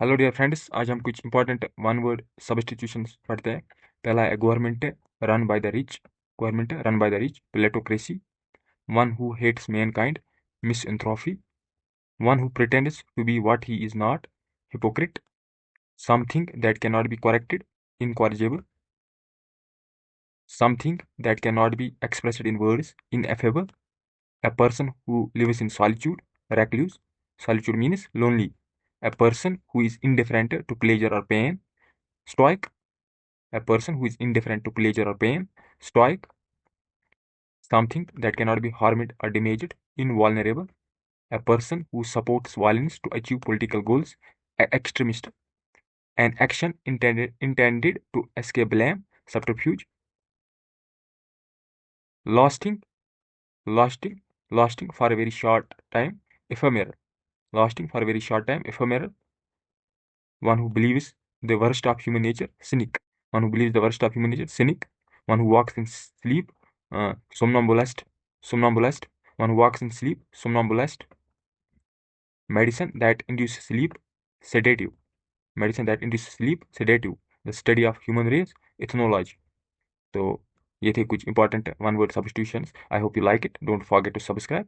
Hello dear friends, आज हम कुछ इंपॉर्टेंट वन वर्ड सब्स्टिट्यूशंस पढ़ते हैं। पहला है government run by the rich, government run by the rich, plutocracy, one who hates mankind, misanthropy, one who pretends to be what he is not, hypocrite, something that cannot be corrected, incorrigible, something that cannot be expressed in words, ineffable, a person who lives in solitude, recluse, solitude means lonely, a person who is indifferent to pleasure or pain, stoic, a person who is indifferent to pleasure or pain, stoic, something that cannot be harmed or damaged, invulnerable, a person who supports violence to achieve political goals, extremist, an action intended to escape blame, subterfuge, lasting, lasting, lasting for a very short time, ephemeral, lasting for a very short time, ephemeral, one who believes the worst of human nature, cynic, one who believes the worst of human nature, cynic, one who walks in sleep, somnambulist, somnambulist, one who walks in sleep, somnambulist, medicine that induces sleep, sedative, medicine that induces sleep, sedative, the study of human race, ethnology. तो ये थे कुछ important one word substitutions. I hope you like it. Don't forget to subscribe.